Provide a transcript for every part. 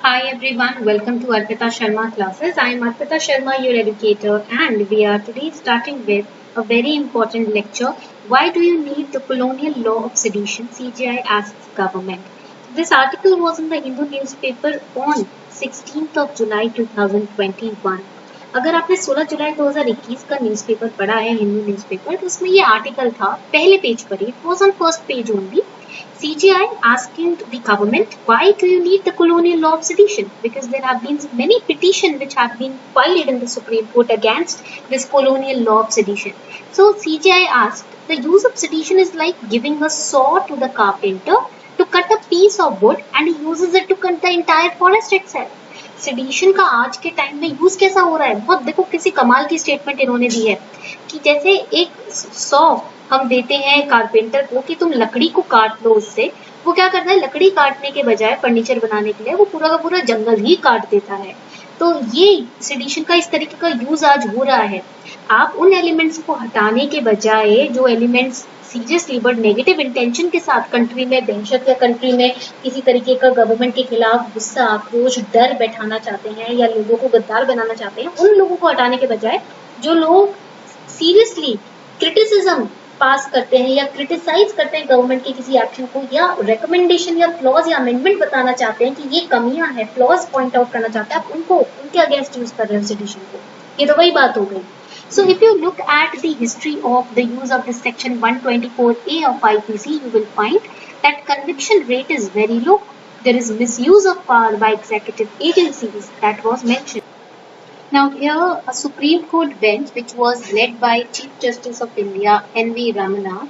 Hi everyone, welcome to Arpita Sharma classes. I am Arpita Sharma, your educator, and we are today starting with a very important lecture. Why do you need the colonial law of sedition? CGI asks government. This article was in the Hindu newspaper on 16th of July 2021. अगर आपने 16 जुलाई 2021 का newspaper पढ़ा है Hindu newspaper तो उसमें ये article था पहले पेज पर ही it was on first page only. CGI asking the government, why do you need the colonial law of sedition? Because there have been many petitions which have been filed in the Supreme Court against this colonial law of sedition. So CGI asked, the use of sedition is like giving a saw to the carpenter to cut a piece of wood and he uses it to cut the entire forest itself. Sedition का आज के time में use कैसा हो रहा है, बहुत देखो किसी कमाल की स्टेटमेंट इन्होंने दी है कि जैसे एक सॉ हम देते हैं कारपेंटर को कि तुम लकड़ी को काट लो उससे, वो क्या करता है लकड़ी काटने के बजाय फर्नीचर बनाने के लिए वो पूरा का पूरा जंगल ही काट देता है. तो ये सेडिशन का इस तरीके का यूज आज हो रहा है. आप उन एलिमेंट्स को हटाने के बजाय जो elements seriously but negative intention के साथ कंट्री में दहशत या कंट्री में किसी तरीके का गवर्नमेंट के खिलाफ गुस्सा आक्रोश डर बैठाना चाहते हैं या लोगों को गद्दार बनाना चाहते हैं, उन लोगों को हटाने के बजाय जो लोग सीरियसली क्रिटिसिज्म पास करते हैं या क्रिटिसाइज करते हैं गवर्नमेंट के किसी एक्शन को या रिकमेंडेशन या फ्लॉज या अमेंडमेंट बताना चाहते हैं कि ये कमियां हैं, फ्लॉज पॉइंट आउट करना चाहते हैं, आप उनको उनके अगेंस्ट यूज कर रहे हो सेडिशन को. ये तो वही बात हो गई. So if you look at the history of the use of this section 124A of IPC, you will find that conviction rate is very low. There is misuse of power by executive agencies that was mentioned. Now here a Supreme Court bench which was led by Chief Justice of India N.V. Ramana,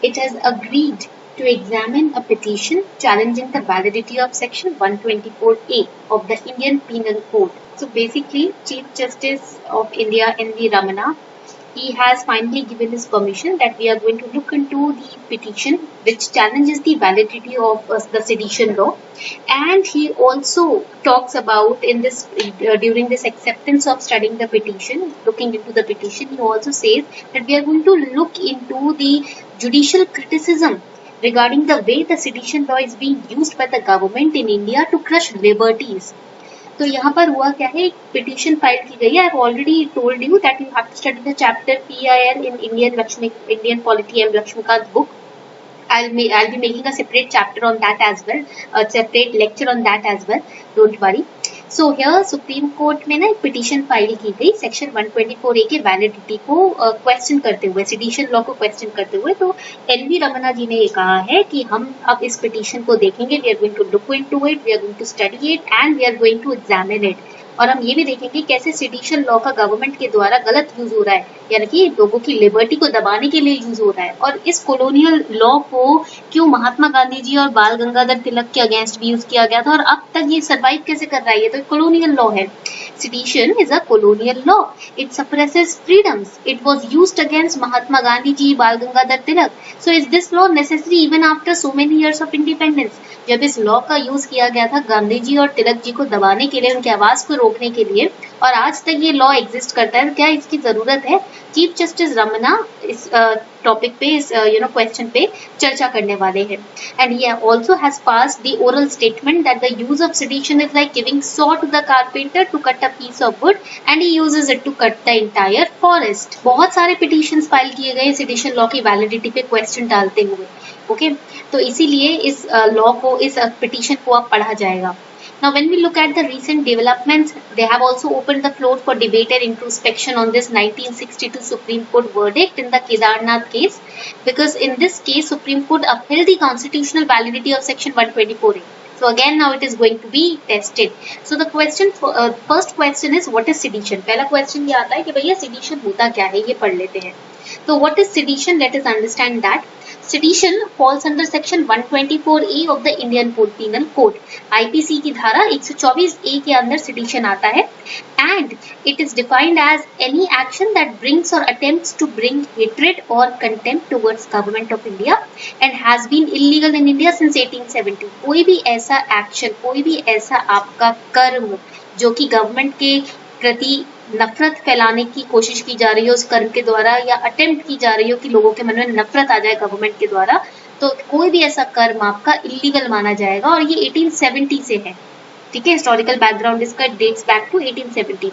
it has agreed to examine a petition challenging the validity of section 124A of the Indian Penal Code. So basically Chief Justice of India N.V. Ramana, he has finally given his permission that we are going to look into the petition which challenges the validity of the sedition law, and he also talks about in this during this acceptance of studying the petition, looking into the petition, he also says that we are going to look into the judicial criticism regarding the way the sedition law is being used by the government in India to crush liberties. तो यहाँ पर हुआ क्या है, एक petition file की गई है. I have already told you that you have to study the chapter PIL in Indian polity and Lakshmikant book. I'll be making a separate chapter on that as well, a separate lecture on that as well. Don't worry. So here supreme court में ना एक petition file की गई section 124A के validity को question करते हुए, sedition law को क्वेश्चन करते हुए. तो एनवी रमना जी ने ये कहा है कि हम अब इस पिटीशन को देखेंगे, we are going to look into it, we are going to study it and we are going to examine it. और हम ये भी देखेंगे कैसे सेडिशन लॉ का गवर्नमेंट के द्वारा गलत यूज हो रहा है, यानी कि लोगों की लिबर्टी को दबाने के लिए यूज हो रहा है. और इस कॉलोनियल लॉ को क्यों महात्मा गांधी जी और बाल गंगाधर तिलक के अगेंस्ट भी यूज किया गया था और अब तक ये सर्वाइव कैसे कर रहा है, ये तो कॉलोनियल लॉ है. Sedition is a colonial law. It suppresses freedoms. It was used against Mahatma Gandhi ji, Bal Gangadhar Tilak. So is this law necessary even after so many years of independence? जब इस law का use किया गया था गांधी जी और तिलक जी को दबाने के लिए, उनकी आवाज को रोकने के लिए, और आज तक ये लॉ एग्जिस्ट करता है, क्या इसकी जरूरत है? चीफ जस्टिस रमना इस टॉपिक पे, इस क्वेश्चन पे चर्चा करने वाले हैं. And he also has passed the oral statement that the use of sedition is like giving saw to the carpenter to cut a piece of wood and he uses it to cut the entire forest. बहुत सारे petitions file किए गए sedition law की validity पे question डालते हुए. Okay तो इसीलिए इस लॉ को, इस पिटीशन को अब पढ़ा जाएगा. Now when we look at the recent developments, they have also opened the floor for debate and introspection on this 1962 Supreme Court verdict in the Kedarnath case, because in this case Supreme Court upheld the constitutional validity of section 124A. So again now it is going to be tested. So the question, first question is what is sedition? पहला question ये आता है कि भैया sedition होता क्या है, ये पढ़ लेते हैं. So what is sedition? Let us understand that. Sedition falls under section 124A of the Indian Penal Code. IPC की धारा 124A के अंदर sedition आता है, and it is defined as any action that brings or attempts to bring hatred or contempt towards government of India and has been illegal in India since 1870. कोई भी ऐसा action, कोई भी ऐसा आपका कर्म जो कि गवर्नमेंट के प्रति नफरत फैलाने की कोशिश की जा रही है उस कर्म के द्वारा, या अटेम्प्ट की जा रही हो कि लोगों के मन में नफरत आ जाए गवर्नमेंट के द्वारा, तो कोई भी ऐसा कर्म आपका इलीगल माना जाएगा. और ये 1870 से है. ठीक है, हिस्टोरिकल बैकग्राउंड इसका dates back to 1870.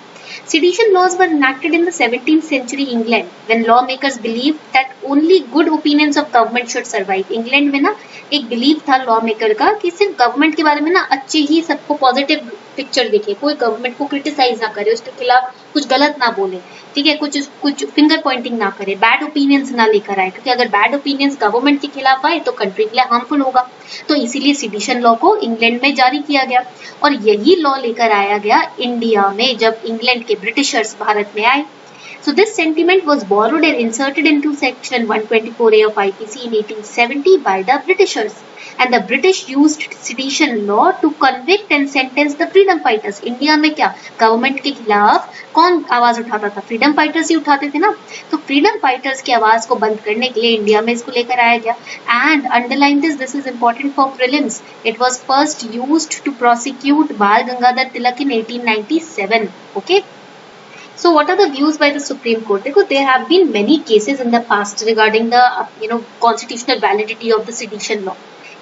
Sedition laws were enacted in the 17th century England when lawmakers believed that only good opinions of government should survive. England में ना एक बिलीव था लॉ मेकर का कि सिर्फ गवर्नमेंट के बारे में ना अच्छे ही सबको पॉजिटिव पिक्चर दिखे, कोई गवर्नमेंट को क्रिटिसाइज ना करे, उसके खिलाफ कुछ गलत ना बोले, ठीक है, कुछ फिंगर पॉइंटिंग ना करे, बैड ओपिनियंस ना लेकर आए, क्योंकि अगर बैड ओपिनियंस गवर्नमेंट के खिलाफ आए तो कंट्री के लिए हार्मफुल होगा. तो इसीलिए सेडिशन लॉ को इंग्लैंड में जारी किया गया और यही लॉ लेकर आया गया इंडिया में जब इंग्लैंड के ब्रिटिशर्स भारत में आए. So this sentiment was borrowed and inserted into section 124A of IPC in 1870 by the Britishers, and the British used sedition law to convict and sentence the freedom fighters. India में क्या government के खिलाफ कौन आवाज उठाता था? Freedom fighters ही उठाते थे ना. तो फ्रीडम फाइटर्स की आवाज को बंद करने के लिए इंडिया में इसको लेकर आया गया. And underline this is important for prelims. It was first used to prosecute Bal Gangadhar Tilak in 1897. Okay. So what are the views by the Supreme Court? There have been many cases in the past regarding the constitutional validity of the sedition law.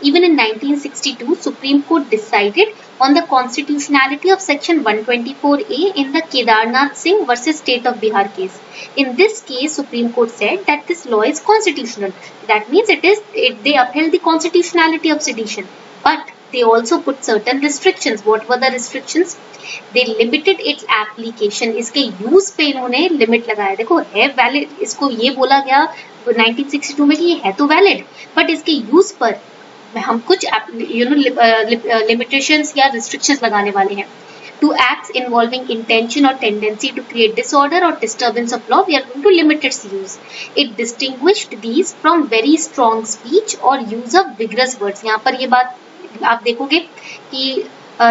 Even in 1962, Supreme Court decided on the constitutionality of section 124A in the Kedarnath Singh versus State of Bihar case. In this case, Supreme Court said that this law is constitutional. That means they upheld the constitutionality of sedition, but they also put certain restrictions. What were the restrictions? They limited its application. इसके use पे इन्होंने limit लगाया. देखो है valid, इसको ये बोला गया 1962 में कि ये है तो वैलिड, बट इसके यूज पर हम कुछ लिमिटेशंस या रिस्ट्रिक्शंस लगाने वाले हैं. To acts involving intention or tendency to create disorder or disturbance of law, we are going to limit its use. It distinguished these from very strong speech or use of vigorous words. यहाँ पर ये बात आप देखोगे कि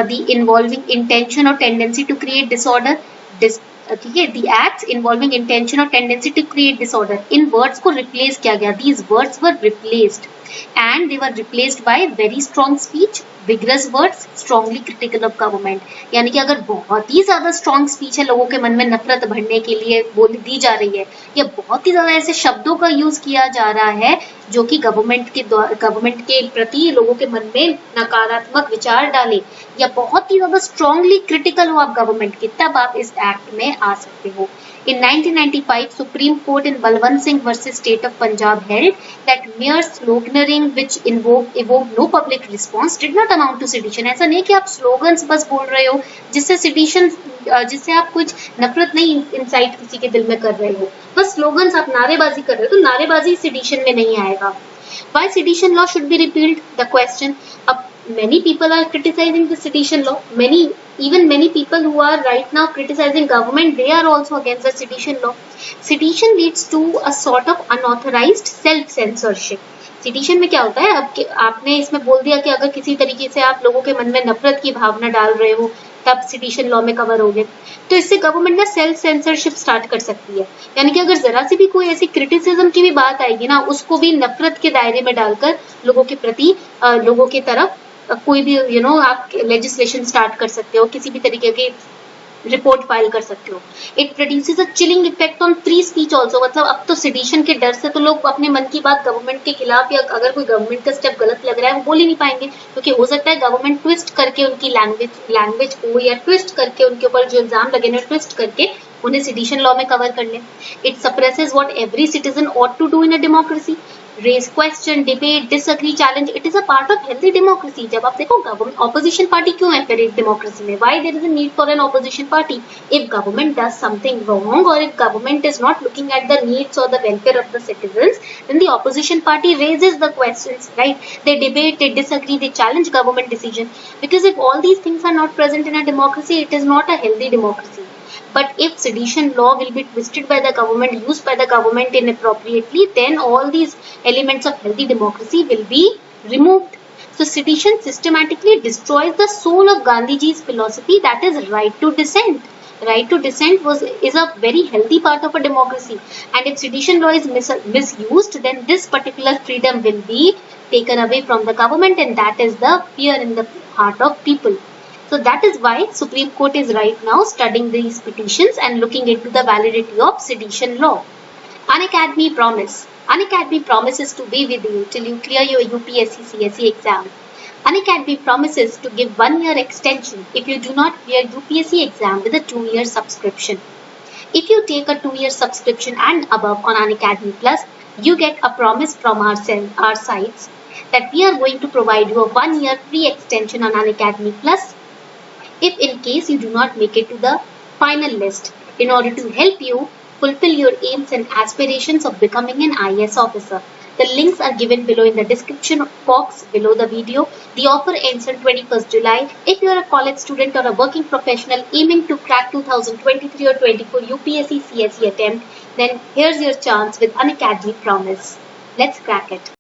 the involving intention or tendency to create disorder, ठीक है, the acts involving intention or tendency to create disorder, in words को replace किया गया. These words were replaced and they were replaced by very strong speech, vigorous words, strongly critical of government. यानी कि अगर बहुत ही ज्यादा strong speech है, लोगों के मन में नफरत भरने के लिए बोल दी जा रही है, या बहुत ही ज्यादा ऐसे शब्दों का यूज किया जा रहा है जो कि गवर्नमेंट के प्रति लोगों के मन में नकारात्मक विचार डाले, या बहुत ही ज्यादा स्ट्रांगली क्रिटिकल हो आप गवर्नमेंट के, तब आप इस एक्ट में आ सकते हो. In 1995, Supreme Court in Balwant Singh versus State of Punjab held that mere sloganeering which evoked no public response did not amount to sedition. ऐसा नहीं कि आप slogans बस बोल रहे हो जिससे आप कुछ नफरत नहीं इंसाइट किसी के दिल में कर रहे हो, बस slogans आप नारेबाजी कर रहे हो, तो नारेबाजी sedition में नहीं आएगा. Why sedition law should be repealed? The question. Many people are criticizing the sedition law. Many people who are right now criticizing government, they are also against the sedition law. Sedition leads to a sort of unauthorized self-censorship. Sedition में क्या होता है? अब आपने इसमें बोल दिया कि अगर किसी तरीके से आप लोगों के मन में नफरत की भावना डाल रहे हो, तब सिडिशन लॉ में कवर हो गए. तो इससे गवर्नमेंट ना सेल्फ सेंसरशिप स्टार्ट कर सकती है. यानी कि अगर जरा सी भी कोई ऐसी क्रिटिसिज्म की भी बात आएगी ना, उसको भी नफरत के दायरे में डालकर लोगों के प्रति, लोगों की तरफ कोई भी आप लेजिस्लेशन स्टार्ट कर सकते हो, किसी भी तरीके की रिपोर्ट फाइल कर सकते हो. It produces a chilling effect on free speech also. मतलब अब तो सेडिशन के डर से तो लोग अपने मन की बात गवर्नमेंट के खिलाफ, या अगर कोई गवर्नमेंट का स्टेप गलत लग रहा है वो बोल ही नहीं पाएंगे, क्योंकि हो सकता है गवर्नमेंट ट्विस्ट करके उनकी लैंग्वेज को, या ट्विस्ट करके उनके ऊपर जो इल्जाम लगे ना, ट्विस्ट करके उन्हें सेडिशन लॉ में कवर कर ले. It suppresses what every citizen ought to do in a democracy. Raise question, debate, disagree, challenge. It is a part of healthy democracy. जब आप देखो गवर्नमेंट ऑपोजिशन पार्टी क्यों है फिर एक डेमोक्रेसी में? Why there is a need for an opposition party? If government does something wrong और if government is not looking at the needs और the welfare of the citizens, then the opposition party raises the questions, right? They debate, they disagree, they challenge government decision. Because if all these things are not present in a democracy, it is not a healthy democracy. But if sedition law will be twisted by the government, used by the government inappropriately, then all these elements of healthy democracy will be removed. So sedition systematically destroys the soul of Gandhiji's philosophy, that is right to dissent. Right to dissent is a very healthy part of a democracy. And if sedition law is misused, then this particular freedom will be taken away from the government, and that is the fear in the heart of people. So that is why Supreme Court is right now studying these petitions and looking into the validity of sedition law. Unacademy promise. Unacademy promises to be with you till you clear your UPSC CSE exam. Unacademy promises to give 1 year extension if you do not clear UPSC exam with a 2 year subscription. If you take a 2 year subscription and above on Unacademy Plus, you get a promise from our sites that we are going to provide you a 1 year free extension on Unacademy Plus if in case you do not make it to the final list, in order to help you fulfill your aims and aspirations of becoming an IAS officer. The links are given below in the description box below the video. The offer ends on 21st July. If you are a college student or a working professional aiming to crack 2023 or 24 UPSC CSE attempt, then here's your chance with Unacademy Promise. Let's crack it.